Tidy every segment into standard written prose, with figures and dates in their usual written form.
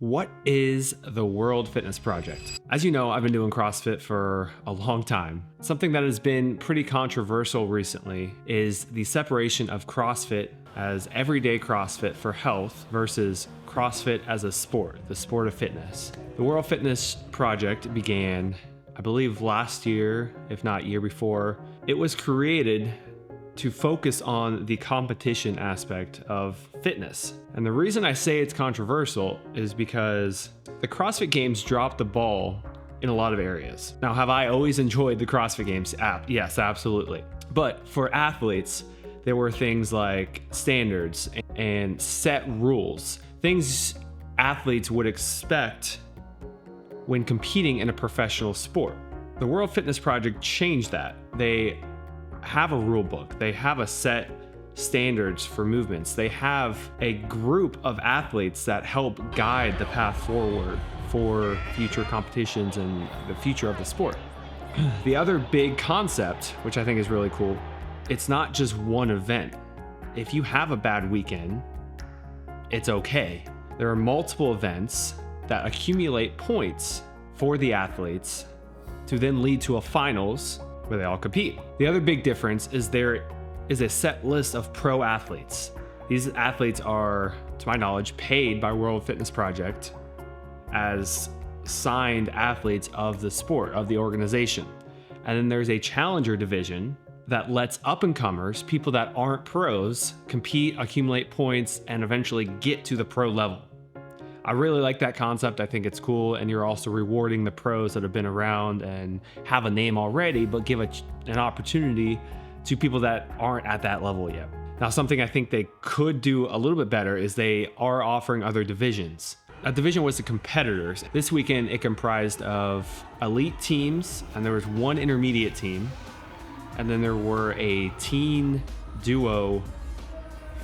What is the World Fitness Project? As you know, I've been doing CrossFit for a long time. Something that has been pretty controversial recently is the separation of CrossFit as everyday CrossFit for health versus CrossFit as a sport, the sport of fitness. The World Fitness Project began, I believe, last year, if not year before. It was created to focus on the competition aspect of fitness. And the reason I say it's controversial is because the CrossFit Games dropped the ball in a lot of areas. Now, have I always enjoyed the CrossFit Games app? Yes, absolutely. But for athletes, there were things like standards and set rules, things athletes would expect when competing in a professional sport. The World Fitness Project changed that. They have a rule book. They have a set standards for movements. They have a group of athletes that help guide the path forward for future competitions and the future of the sport. The other big concept, which I think is really cool, it's not just one event. If you have a bad weekend, it's okay. There are multiple events that accumulate points for the athletes to then lead to a finals where they all compete. The other big difference is there is a set list of pro athletes. These athletes are, to my knowledge, paid by World Fitness Project as signed athletes of the sport, of the organization. And then there's a challenger division that lets up-and-comers, people that aren't pros, compete, accumulate points, and eventually get to the pro level. I really like that concept. I think it's cool, and you're also rewarding the pros that have been around and have a name already, but give an opportunity to people that aren't at that level yet. Now, something I think they could do a little bit better is they are offering other divisions. A division was the competitors. This weekend, it comprised of elite teams, and there was one intermediate team, and then there were a teen duo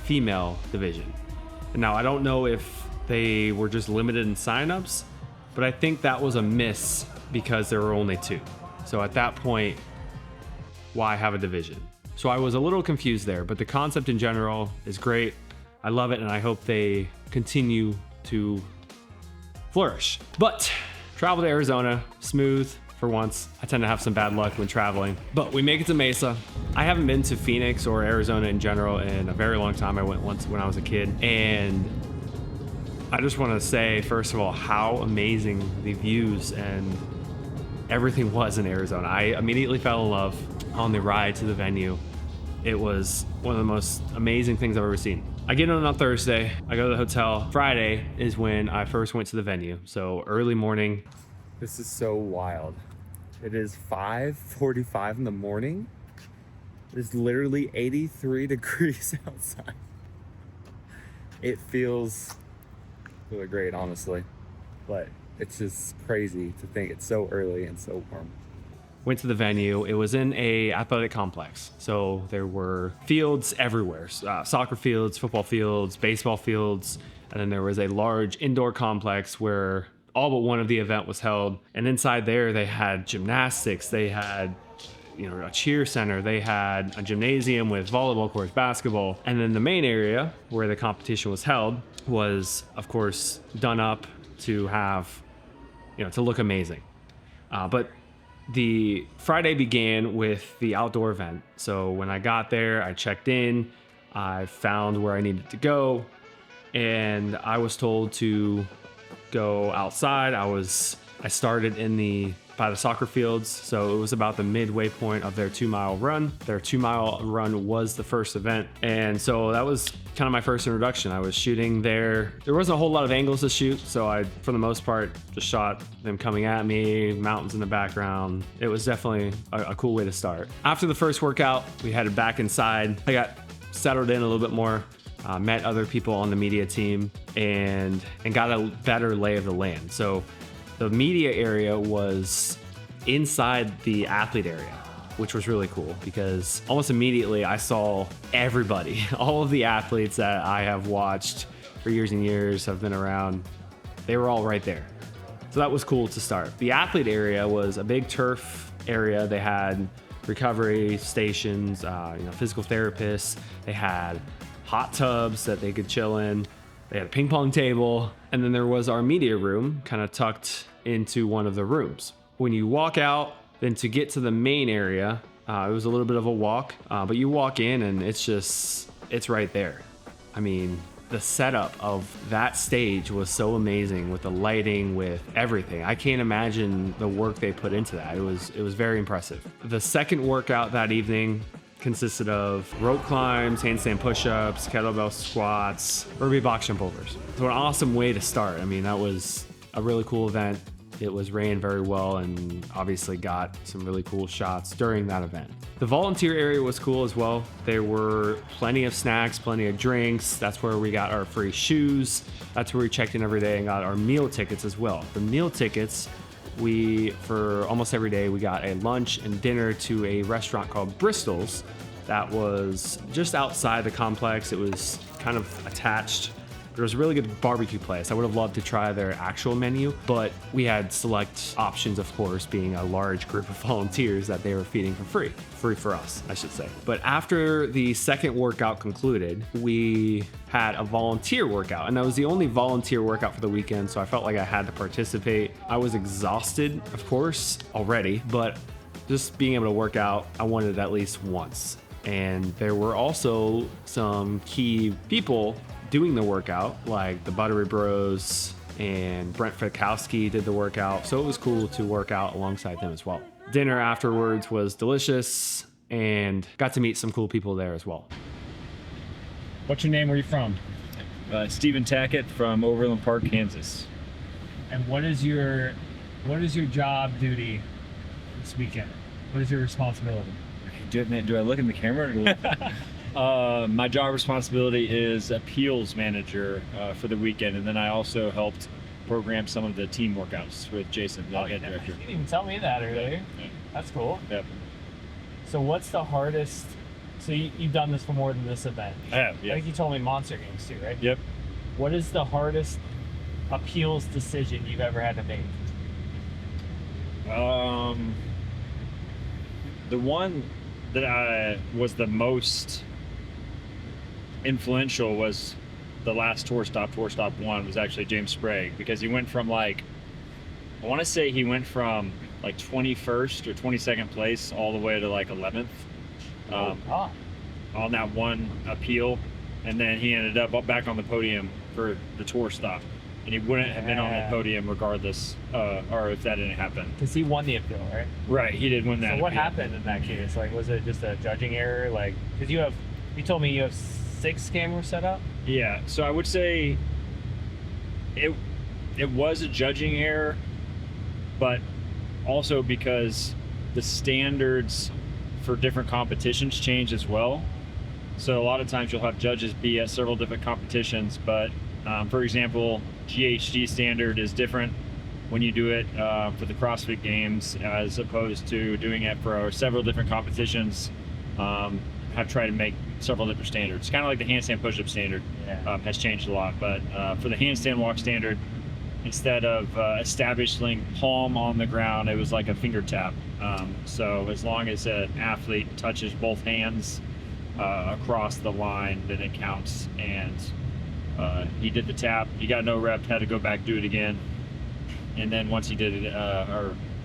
female division. And now, I don't know if they were just limited in signups, but I think that was a miss because there were only two. So at that point, why have a division? So I was a little confused there, but the concept in general is great. I love it, and I hope they continue to flourish. But travel to Arizona, smooth for once. I tend to have some bad luck when traveling, but we make it to Mesa. I haven't been to Phoenix or Arizona in general in a very long time. I went once when I was a kid, and I just want to say, first of all, how amazing the views and everything was in Arizona. I immediately fell in love on the ride to the venue. It was one of the most amazing things I've ever seen. I get on Thursday, I go to the hotel. Friday is when I first went to the venue, so early morning. This is so wild. It is 5:45 in the morning. It's literally 83 degrees outside. It feels really great, honestly, but it's just crazy to think it's so early and so warm. Went to the venue. It was in a athletic complex, so there were fields everywhere, soccer fields, football fields, baseball fields, and then there was a large indoor complex where all but one of the event was held. And inside there, they had gymnastics, they had a cheer center, they had a gymnasium with volleyball courts, basketball, and then the main area where the competition was held was, of course, done up to have, to look amazing. But the Friday began with the outdoor event. So when I got there, I checked in, I found where I needed to go, and I was told to go outside. I started by the soccer fields, so it was about the midway point of their 2-mile run. Their 2-mile run was the first event, and so that was kind of my first introduction. I was shooting there. There wasn't a whole lot of angles to shoot, so I, for the most part, just shot them coming at me, mountains in the background. It was definitely a cool way to start. After the first workout, we headed back inside. I got settled in a little bit more, met other people on the media team, and got a better lay of the land. So the media area was inside the athlete area, which was really cool because almost immediately I saw everybody, all of the athletes that I have watched for years and years, have been around. They were all right there. So that was cool to start. The athlete area was a big turf area. They had recovery stations, physical therapists. They had hot tubs that they could chill in. They had a ping pong table, and then there was our media room kind of tucked into one of the rooms. When you walk out, then to get to the main area, it was a little bit of a walk, but you walk in and it's right there. I mean, the setup of that stage was so amazing with the lighting, with everything. I can't imagine the work they put into that. It was very impressive. The second workout that evening consisted of rope climbs, handstand push-ups, kettlebell squats, burpee box jump overs. So an awesome way to start. I mean, that was a really cool event. It was ran very well and obviously got some really cool shots during that event. The volunteer area was cool as well. There were plenty of snacks, plenty of drinks. That's where we got our free shoes. That's where we checked in every day and got our meal tickets as well. The meal tickets, for almost every day, we got a lunch and dinner to a restaurant called Bristol's that was just outside the complex. It was kind of attached. There was a really good barbecue place. I would have loved to try their actual menu, but we had select options, of course, being a large group of volunteers that they were feeding for free. Free for us, I should say. But after the second workout concluded, we had a volunteer workout, and that was the only volunteer workout for the weekend, so I felt like I had to participate. I was exhausted, of course, already, but just being able to work out, I wanted it at least once. And there were also some key people doing the workout, like the Buttery Bros and Brent Fikowski did the workout, so it was cool to work out alongside them as well. Dinner afterwards was delicious and got to meet some cool people there as well. What's your name? Where are you from? Stephen Tackett from Overland Park, Kansas. And what is your job duty this weekend? What is your responsibility? Do I look in the camera? My job responsibility is appeals manager for the weekend, and then I also helped program some of the team workouts with Jason, the head director. You didn't even tell me that earlier. Yeah. That's cool. Yep. So what's the hardest? So you've done this for more than this event. I have, yeah. I think you told me Monster Games too, right? Yep. What is the hardest appeals decision you've ever had to make? The one that I was the most influential was the last tour stop one, was actually James Sprague, because he went from I want to say he went from 21st or 22nd place all the way to 11th on that one appeal, and then he ended up back on the podium for the tour stop, and he wouldn't have been on the podium regardless, or if that didn't happen. Because he won the appeal, right? Right, he did win that. So what appeal. happened in that case? Was it just a judging error? Because you told me you have 6 cameras set up? Yeah, so I would say it was a judging error, but also because the standards for different competitions change as well. So a lot of times you'll have judges be at several different competitions, but for example, GHD standard is different when you do it for the CrossFit Games as opposed to doing it for several different competitions. Have tried to make several different standards. Kind of like the handstand push-up standard has changed a lot, but for the handstand walk standard, instead of establishing palm on the ground, it was like a finger tap. So as long as an athlete touches both hands across the line, then it counts. And he did the tap. He got no rep. Had to go back, do it again. And then once he did it,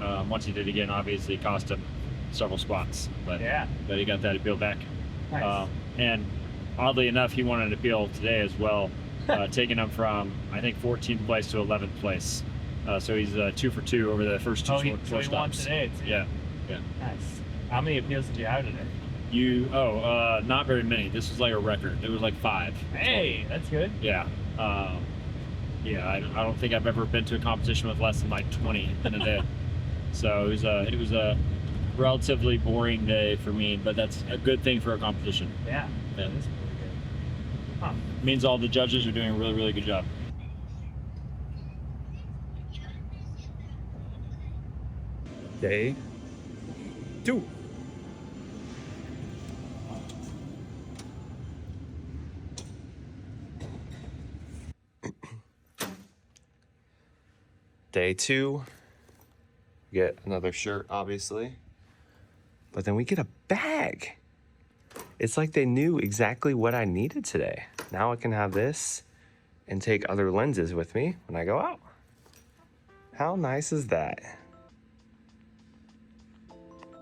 once he did it again, obviously it cost him several spots. But he got that appeal back. Nice. And oddly enough, he won an appeal today as well, taking him from I think 14th place to 11th place. So he's 2 for 2 over the first two he stops. won today too. Yeah. Nice. How many appeals did you have today? Not very many. This was like a record. It was like 5. Hey, that's good. Yeah. I don't think I've ever been to a competition with less than 20 in a day. So it was a relatively boring day for me, but that's a good thing for a competition. Yeah. That is pretty good. Huh. It means all the judges are doing a really, really good job. Day 2. Day 2. Get another shirt, obviously. But then we get a bag. It's like they knew exactly what I needed today. Now I can have this and take other lenses with me when I go out. How nice is that?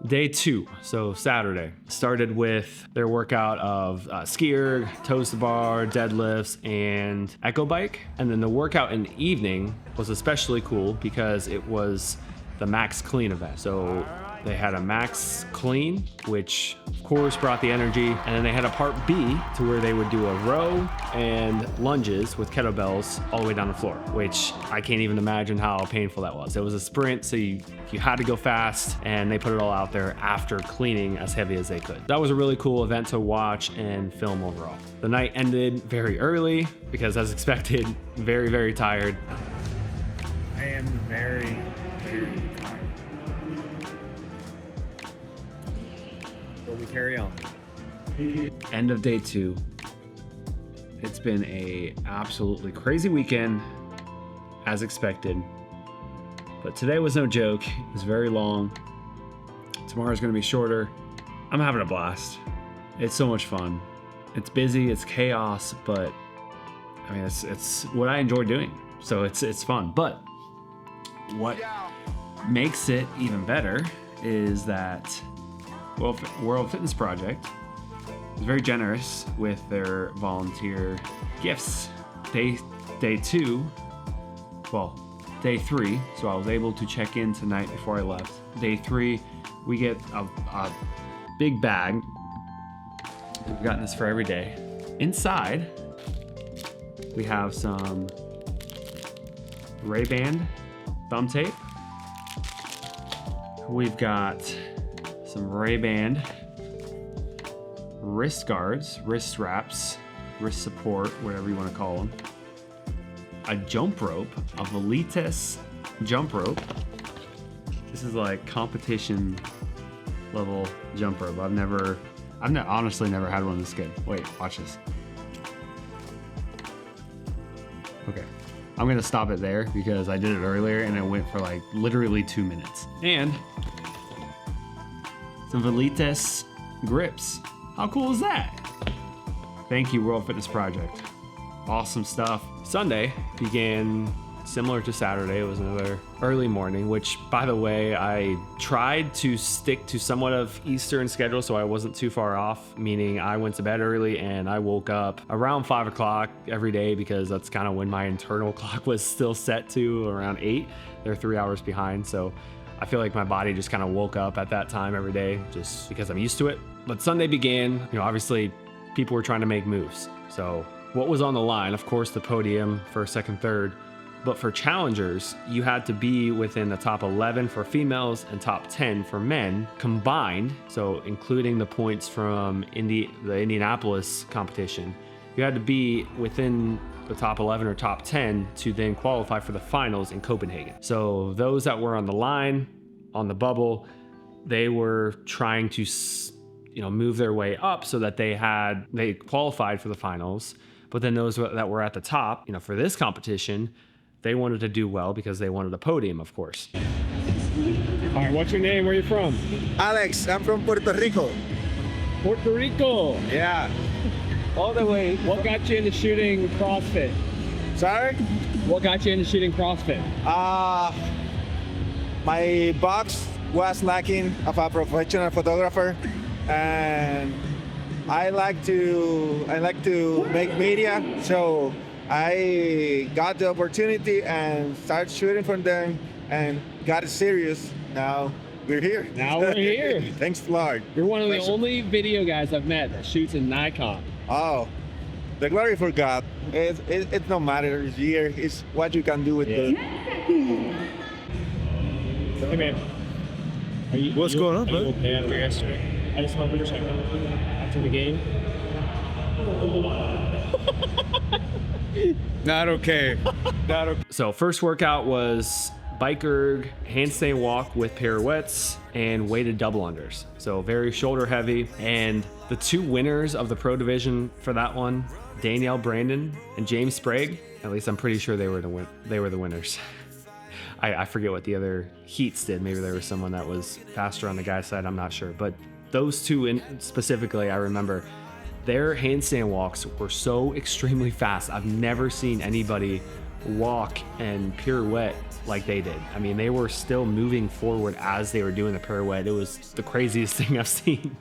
Day 2, so Saturday, started with their workout of ski erg, toes to bar, deadlifts, and echo bike. And then the workout in the evening was especially cool because it was the max clean event. So they had a max clean, which of course brought the energy. And then they had a part B to where they would do a row and lunges with kettlebells all the way down the floor, which I can't even imagine how painful that was. It was a sprint, so you had to go fast, and they put it all out there after cleaning as heavy as they could. That was a really cool event to watch and film overall. The night ended very early because, as expected, very, very tired. I am very, very tired. But we carry on. End of day 2. It's been a absolutely crazy weekend, as expected. But today was no joke. It was very long. Tomorrow's gonna be shorter. I'm having a blast. It's so much fun. It's busy, it's chaos, but I mean, it's what I enjoy doing. So it's fun. But what makes it even better is that World Fitness Project is very generous with their volunteer gifts. Day 3, so I was able to check in tonight before I left. Day 3, we get a big bag. We've gotten this for every day. Inside, we have some Ray-Ban thumb tape. We've got some Ray-Ban wrist guards, wrist straps, wrist support, whatever you want to call them. A jump rope, a Velitas jump rope. This is like competition level jump rope. I've honestly never had one this good. Wait, watch this. Okay, I'm gonna stop it there because I did it earlier and it went for like literally 2 minutes. And some Velitas grips. How cool is that? Thank you, World Fitness Project. Awesome stuff. Sunday began similar to Saturday. It was another early morning, which, by the way, I tried to stick to somewhat of Eastern schedule so I wasn't too far off, meaning I went to bed early and I woke up around 5 o'clock every day because that's kind of when my internal clock was still set to, around 8. They're 3 hours behind, so I feel like my body just kind of woke up at that time every day just because I'm used to it. But Sunday began, obviously people were trying to make moves. So what was on the line? Of course, the podium, first, second, third. But for challengers, you had to be within the top 11 for females and top 10 for men combined. So including the points from the Indianapolis competition, you had to be within the top 11 or top 10 to then qualify for the finals in Copenhagen. So those that were on the line, on the bubble, they were trying to move their way up so that they qualified for the finals. But then those that were at the top, for this competition, they wanted to do well because they wanted a podium, of course. All right, what's your name? Where are you from? Alex, I'm from Puerto Rico. Puerto Rico. Yeah, all the way. What got you into shooting CrossFit? Sorry? What got you into shooting CrossFit? My box was lacking of a professional photographer, and I like to make media, so I got the opportunity and started shooting from them and got serious. Now we're here. Now we're here. Thanks, Lord. You're one of the only video guys I've met that shoots in Nikon. Oh, the glory for God. It's no matter the year. It's what you can do with the. Hey man, What's going on, bud? Okay, after yesterday. I just wanted to check after the game. Not okay. Not okay. So first workout was bike erg, handstand walk with pirouettes, and weighted double unders. So very shoulder heavy. And the 2 winners of the pro division for that one, Danielle Brandon and James Sprague, at least I'm pretty sure they were the winners. I forget what the other heats did. Maybe there was someone that was faster on the guy's side. I'm not sure. But those 2 specifically, I remember Their handstand walks were so extremely fast. I've never seen anybody walk and pirouette like they did. I mean, they were still moving forward as they were doing the pirouette. It was the craziest thing I've seen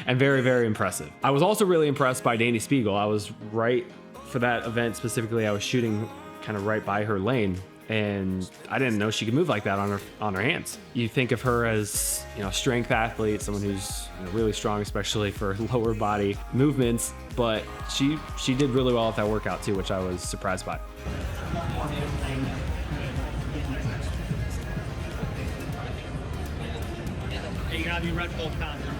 and very, very impressive. I was also really impressed by Danny Spiegel. I was right for that event specifically. I was shooting kind of right by her lane, and I didn't know she could move like that on her hands. You think of her as, you know, a strength athlete, someone who's, you know, really strong, especially for lower body movements, but she did really well at that workout too, which I was surprised by. You gotta be Red Bull content.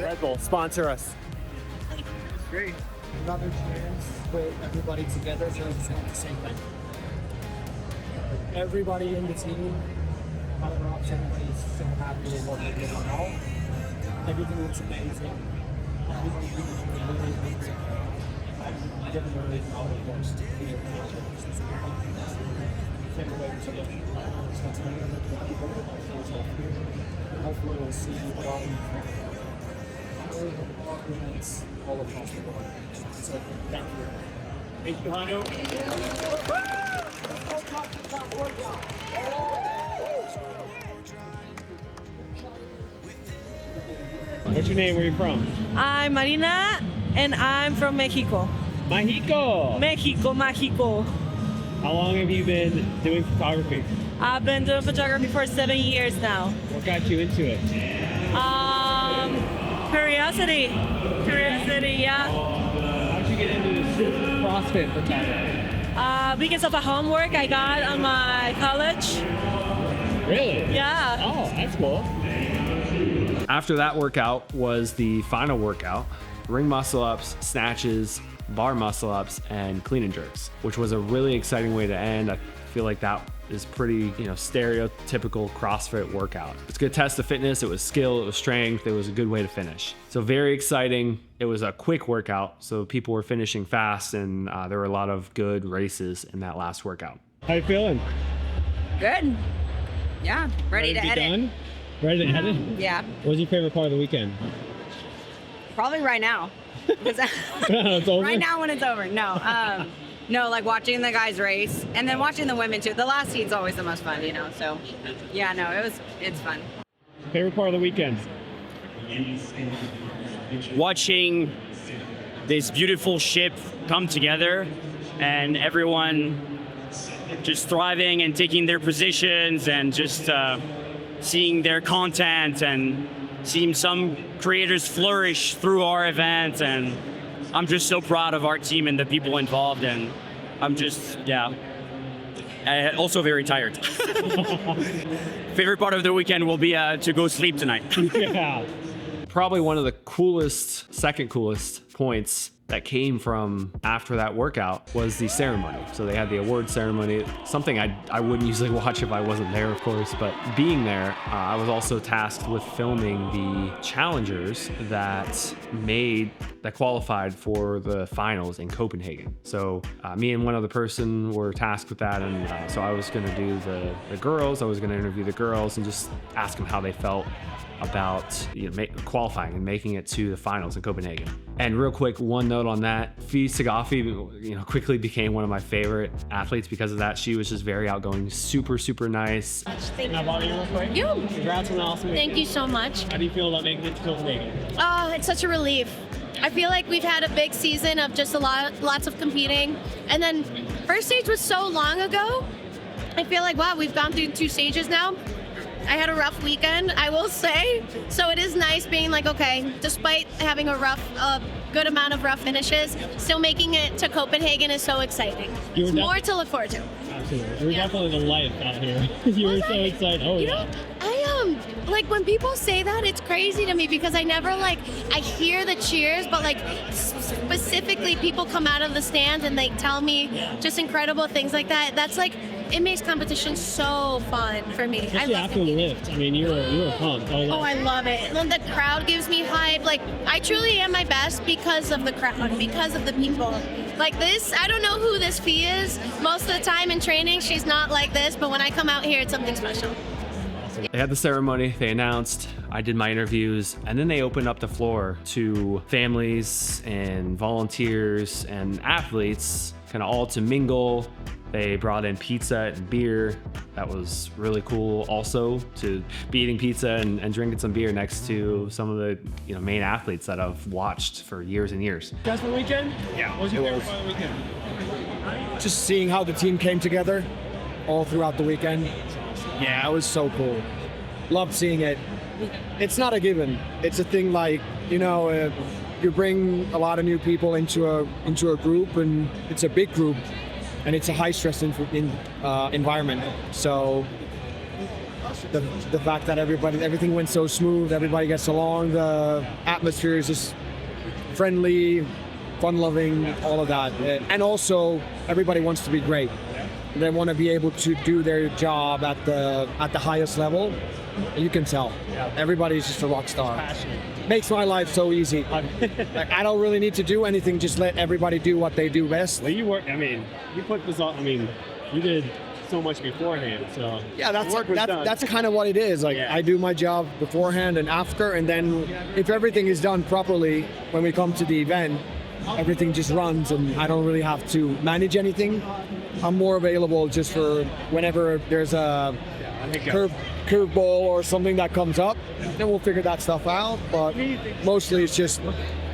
Red Bull, sponsor us. Great. Another chance to put everybody together so it's not the same thing. Everybody in the team, everybody's so happy with what they're doing now. Everything looks amazing. Everybody's really amazing. I'm getting really proud of them. Can't wait to get hopefully we'll see a lot of events all across the board. So thank you. Thank you, Hondo. What's your name? Where are you from? I'm Marina, and I'm from Mexico. Mexico. Mexico. How long have you been doing photography? I've been doing photography for 7 years now. What got you into it? Curiosity, yeah. How'd you get into this CrossFit photography? Because of the homework I got on my college. Really? Yeah. Oh, that's cool. After that workout was the final workout, ring muscle ups, snatches, bar muscle ups, and clean and jerks, which was a really exciting way to end. I feel like that is pretty, you know, stereotypical CrossFit workout. It's a good test of fitness. It was skill, it was strength. It was a good way to finish. So very exciting. It was a quick workout, so people were finishing fast, and there were a lot of good races in that last workout. How you feeling? Good. Yeah, ready to be edit. done? Ready to edit? Yeah, What was your favorite part of the weekend? probably right now. 'Cause It's over? right now when it's over. No, no, like watching the guys race and then watching the women too. The last heat's always the most fun, you know. So, yeah, no, it's fun. Favorite part of the weekend? Watching this beautiful ship come together and everyone just thriving and taking their positions and just seeing their content and seeing some creators flourish through our event. And I'm just so proud of our team and the people involved, and I'm just, yeah, also very tired. Favorite part of the weekend will be to go sleep tonight. Yeah. Probably one of the coolest, second coolest points that came from after that workout was the ceremony. So they had the award ceremony, something I wouldn't usually watch if I wasn't there, of course, but being there, I was also tasked with filming the challengers that qualified for the finals in Copenhagen. So me and one other person were tasked with that, and so I was gonna do the girls, I was gonna interview the girls and just ask them how they felt about, you know, qualifying and making it to the finals in Copenhagen. And real quick, one note on that, Fee Sagafi, you know, quickly became one of my favorite athletes because of that. She was just very outgoing, super, super nice. Can I bother you real quick? You. Congrats on the awesome Thank you so much. How do you feel about making it to Copenhagen? Oh, it's such a relief. I feel like we've had a big season of just lots of competing. And then first stage was so long ago. I feel like, wow, we've gone through 2 stages now. I had a rough weekend, I will say. So it is nice being like, okay, despite having a good amount of rough finishes, still making it to Copenhagen is so exciting. It's more to look forward to. Absolutely. You're Yeah. definitely the life out here. You were so excited. Oh, You yeah. know, I like when people say that, it's crazy to me because I never I hear the cheers, but like specifically people come out of the stand and they tell me just incredible things like that. That's like, it makes competition so fun for me. Especially after the lift. I mean, you were pumped. Oh, I love it. And then the crowd gives me hype. Like, I truly am my best because of the crowd, because of the people. Like this, I don't know who this Fee is. Most of the time in training, she's not like this, but when I come out here, it's something special. They had the ceremony, they announced, I did my interviews, and then they opened up the floor to families and volunteers and athletes, kind of all to mingle. They brought in pizza and beer. That was really cool. Also, to be eating pizza and drinking some beer next to some of the main athletes that I've watched for years and years. That's the weekend? Yeah, What was your favorite part of the weekend? Just seeing how the team came together all throughout the weekend. Yeah, it was so cool. Loved seeing it. It's not a given. It's a thing like, you bring a lot of new people into a group, and it's a big group, and it's a high stress environment. So the fact that everything went so smooth, everybody gets along, the atmosphere is just friendly, fun-loving, all of that. And also, everybody wants to be great. They want to be able to do their job at the highest level. You can tell. Everybody's just a rock star. Makes my life so easy. Like, I don't really need to do anything. Just let everybody do what they do best. Well, you put this on. You did so much beforehand. So yeah, that's kind of what it is. Like, I do my job beforehand and after, and then if everything is done properly, when we come to the event, everything just runs, and I don't really have to manage anything. I'm more available just for whenever there's a curveball or something that comes up, then we'll figure that stuff out. But mostly it's just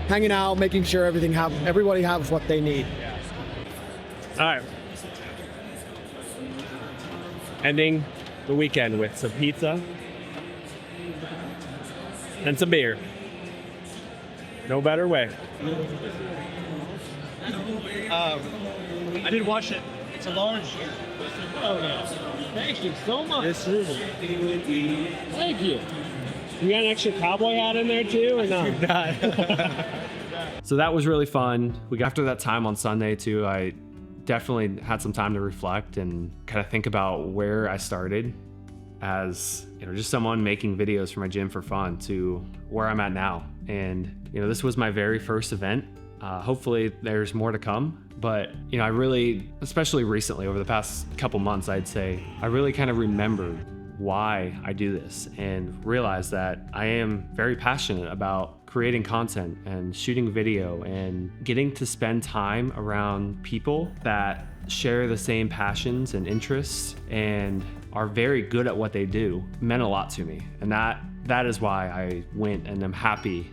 hanging out, making sure everybody has what they need. all right. Ending the weekend with some pizza and some beer. No better way. I did watch it. It's a large. Oh, yeah. Thank you so much. This is. Thank you. You got an extra cowboy hat in there too, or no? So that was really fun. After that time on Sunday too, I definitely had some time to reflect and kind of think about where I started as just someone making videos for my gym for fun to where I'm at now. And this was my very first event. Hopefully there's more to come, but I really, especially recently over the past couple months, I'd say I really kind of remembered why I do this and realized that I am very passionate about creating content and shooting video and getting to spend time around people that share the same passions and interests and are very good at what they do. It meant a lot to me, and that is why I went, and I'm happy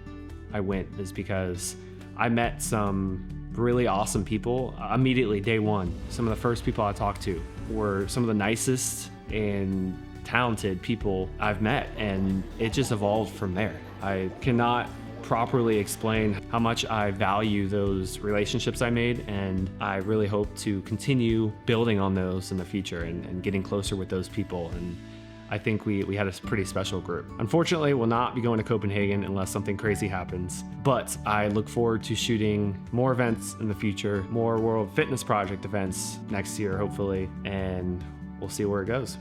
I went, is because I met some really awesome people immediately day one. Some of the first people I talked to were some of the nicest and talented people I've met, and it just evolved from there. I cannot properly explain how much I value those relationships I made, and I really hope to continue building on those in the future and getting closer with those people. And I think we had a pretty special group. Unfortunately, we'll not be going to Copenhagen unless something crazy happens, but I look forward to shooting more events in the future, more World Fitness Project events next year, hopefully, and we'll see where it goes.